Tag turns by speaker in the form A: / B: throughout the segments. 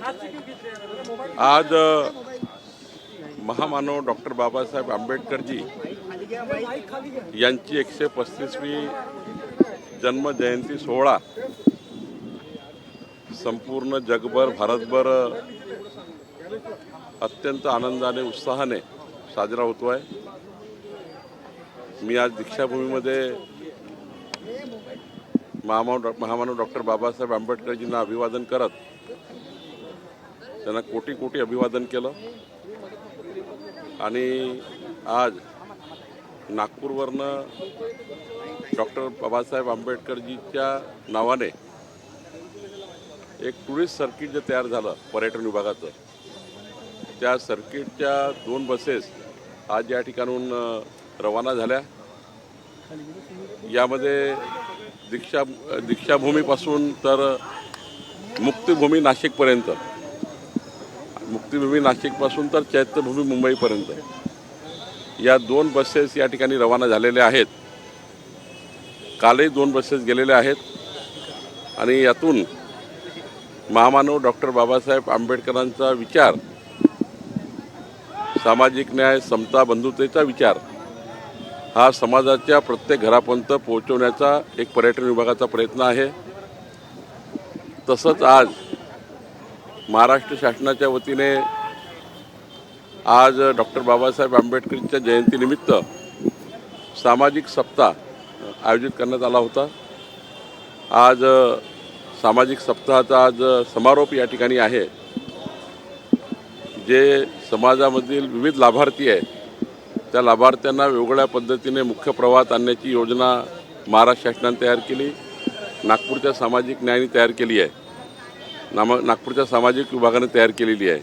A: आज महामानव डॉक्टर बाबासाहेब आंबेडकरजी यांची 135वी जन्मजयंती सोहळा संपूर्ण जगभर भारतभर अत्यंत आनंदाने उत्साहाने साजरा होतो आहे। मी आज दीक्षाभूमीमध्ये महामानव डॉक्टर बाबासाहेब आंबेडकरजींना अभिवादन करत त्यांना कोटी कोटी अभिवादन केलं आणि आज नागपूरवरनं डॉक्टर बाबासाहेब आंबेडकरजीच्या नावाने एक टुरिस्ट सर्किट जे तयार झालं पर्यटन विभागाचं, त्या सर्किटच्या 2 बसेस आज या ठिकाणून रवाना झाल्या। यामध्ये दीक्षाभूमीपासून तर मुक्तिभूमी नाशिकपर्यंत, मुक्तिभूमी नाशिकपासून तर चैत्यभूमी मुंबईपर्यंत या 2 बसेस या ठिकाणी रवाना झालेल्या आहेत। कालही 2 बसेस गेलेल्या आहेत आणि यातून महामानव डॉक्टर बाबासाहेब आंबेडकरांचा विचार, सामाजिक न्याय, समता, बंधुतेचा विचार हा समाजाच्या प्रत्येक घरापर्यंत पोहोचवण्याचा एक पर्यटन विभागाचा प्रयत्न आहे। तसंच आज महाराष्ट्र शासनाच्या वतीने आज डॉक्टर बाबासाहेब आंबेडकरच्या जयंतीनिमित्त सामाजिक सप्ताह आयोजित करण्यात आला होता। आज सामाजिक सप्ताहाचा आज समारोप या ठिकाणी आहे। जे समाजामधील विविध लाभार्थी आहेत त्या लाभार्थ्यांना वेगवेगळ्या पद्धतीने मुख्य प्रवाहात आणण्याची योजना महाराष्ट्र शासनाने तयार केली, नागपूरच्या सामाजिक न्यायाने तयार केली आहे, नागपूरच्या सामाजिक विभागाने तयार केलेली आहे।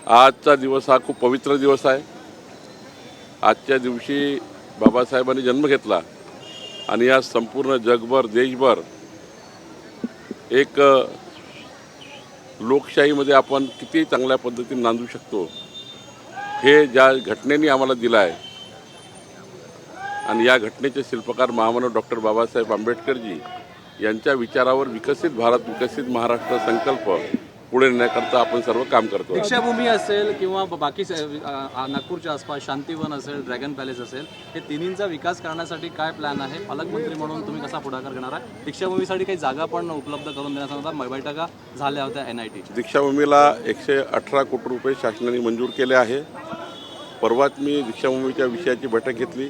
A: आजचा दिवस हा खूप पवित्र दिवस आहे। आजच्या दिवशी बाबासाहेबांनी जन्म घेतला आणि आज संपूर्ण जगभर, देशभर एक लोकशाहीमध्ये आपण किती चांगल्या पद्धतीने नांदू शकतो हे ज्या घटनेने आम्हाला दिलं आहे आणि या घटनेचे शिल्पकार महामानव डॉक्टर बाबासाहेब आंबेडकरजी यांच्या विचारावर विकसित भारत, विकसित महाराष्ट्र संकल्प पुढे नेण्याकरता आपण सर्व काम करतो।
B: दीक्षाभूमी असेल किंवा बाकी नागपूरच्या आसपास शांतीवन असेल, ड्रॅगन पॅलेस असेल, हे तिन्हींचा विकास करण्यासाठी काय प्लॅन आहे? पालकमंत्री म्हणून तुम्ही कसा पुढाकार घेणार आहे? दीक्षाभूमीसाठी काही जागा पण उपलब्ध करून देण्याचा बैठका झाल्या होत्या NIT।
A: दीक्षाभूमीला 118 कोटी रुपये शासनाने मंजूर केले आहे। परवाच मी दीक्षाभूमीच्या विषयाची बैठक घेतली।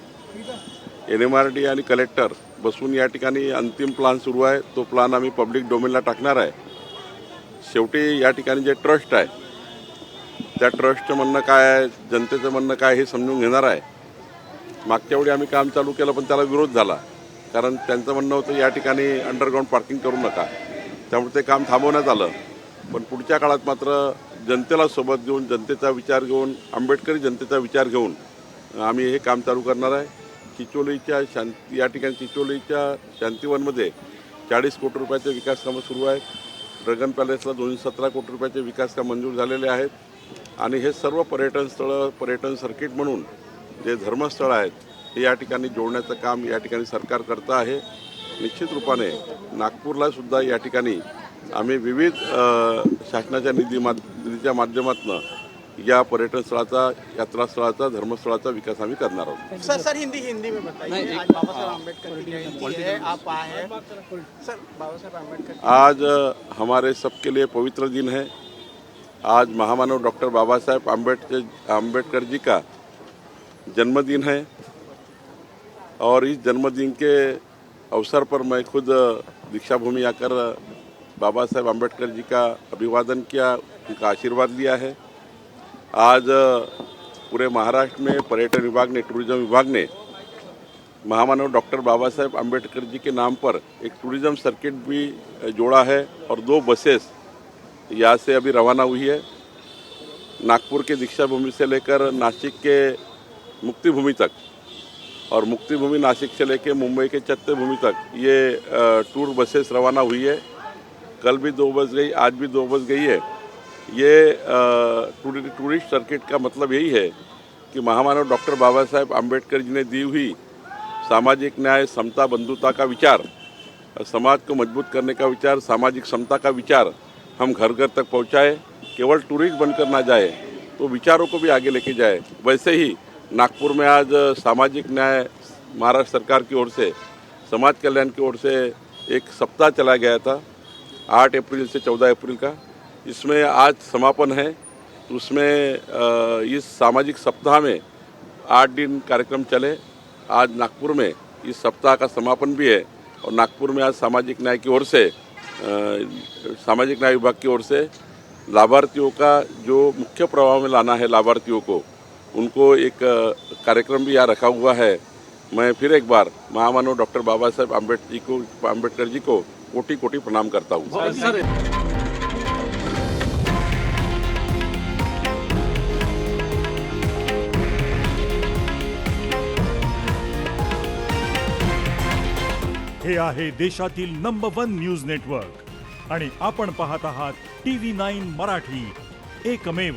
A: NMRD आणि कलेक्टर बसून या ठिकाणी अंतिम प्लान सुरू आहे। तो प्लान आम्ही पब्लिक डोमेनला टाकणार आहे। शेवटी या ठिकाणी जे ट्रस्ट आहे त्या ट्रस्टचं म्हणणं काय आहे, जनतेचं म्हणणं काय हे समजून घेणार आहे। मागच्या वेळी आम्ही काम चालू केलं पण त्याला विरोध झाला, कारण त्यांचं म्हणणं होतं या ठिकाणी अंडरग्राऊंड पार्किंग करू नका, त्यामुळे ते काम थांबवण्यात आलं। पण पुढच्या काळात मात्र जनतेला सोबत घेऊन, जनतेचा विचार घेऊन, आंबेडकरी जनतेचा विचार घेऊन आम्ही हे काम चालू करणार आहे। चिचोलीच्या या ठिकाणी चिचोलीच्या शांतीवनमध्ये 40 कोटी रुपयाचे विकास कामं सुरू आहेत। ड्रॅगन पॅलेसला 217 कोटी रुपयाचे विकास काम मंजूर झालेले आहेत आणि हे सर्व पर्यटन स्थळं, पर्यटन सर्किट म्हणून जे धर्मस्थळं आहेत हे या ठिकाणी जोडण्याचं काम या ठिकाणी सरकार करतं आहे। निश्चित रूपाने नागपूरला सुद्धा या ठिकाणी आम्ही विविध शासनाच्या निधीच्या माध्यमातून या पर्यटन स्थळाचा, यात्रास्थळाचा, धर्मस्थळाचा विकास आम्ही करणार आहोत।
C: सर हिंदी में बताइए। आज बाबासाहेब आंबेडकर की जयंती है, आप आए हैं सर। बाबासाहेब आंबेडकर
A: आज हमारे सबके लिए पवित्र दिन है। आज महामानव डॉक्टर बाबासाहेब आंबेडकर जी का जन्मदिन है और इस जन्मदिन के अवसर पर मैं खुद दीक्षाभूमि आकर बाबा साहेब आंबेडकर जी का अभिवादन किया, उनका आशीर्वाद लिया है। आज पूरे महाराष्ट्र में पर्यटन विभाग ने, टूरिज्म विभाग ने महामानव डॉक्टर बाबा साहेब आंबेडकर जी के नाम पर एक टूरिज्म सर्किट भी जोड़ा है और 2 बसेस यहाँ से अभी रवाना हुई है। नागपुर के दीक्षाभूमि से लेकर नासिक के मुक्तिभूमि तक और मुक्तिभूमि नासिक से लेकर मुंबई के चैत्यभूमि तक ये टूर बसेस रवाना हुई है। कल भी 2 बस गई, आज भी 2 बस गई है। ये टूरिस्ट सर्किट का मतलब यही है कि महामानव डॉक्टर बाबा साहेब आंबेडकर जी ने दी हुई सामाजिक न्याय, समता, बंधुता का विचार, समाज को मजबूत करने का विचार, सामाजिक समता का विचार हम घर घर तक पहुंचाए, केवल टूरिस्ट बनकर ना जाए तो विचारों को भी आगे लेके जाए। वैसे ही नागपुर में आज सामाजिक न्याय महाराष्ट्र सरकार की ओर से, समाज कल्याण की ओर से एक सप्ताह चला गया था 8 अप्रैल से 14 अप्रैल का। इसमें आज समापन है। तो उसमें इस सामाजिक सप्ताह में 8 दिन कार्यक्रम चले। आज नागपुर में इस सप्ताह का समापन भी है और नागपुर में आज सामाजिक न्याय की ओर से सामाजिक न्याय विभाग की ओर से लाभार्थियों का जो मुख्य प्रवाह में लाना है, लाभार्थियों को, उनको एक कार्यक्रम भी यहाँ रखा हुआ है। मैं फिर एक बार महामानव डॉक्टर बाबा साहेब आम्बेडकर जी को कोटि कोटि प्रणाम करता हूँ।
B: सर
D: हे आहे देशातील नंबर 1 न्यूज नेटवर्क आणि आपण पाहत आहात TV9 मराठी, एकमेव।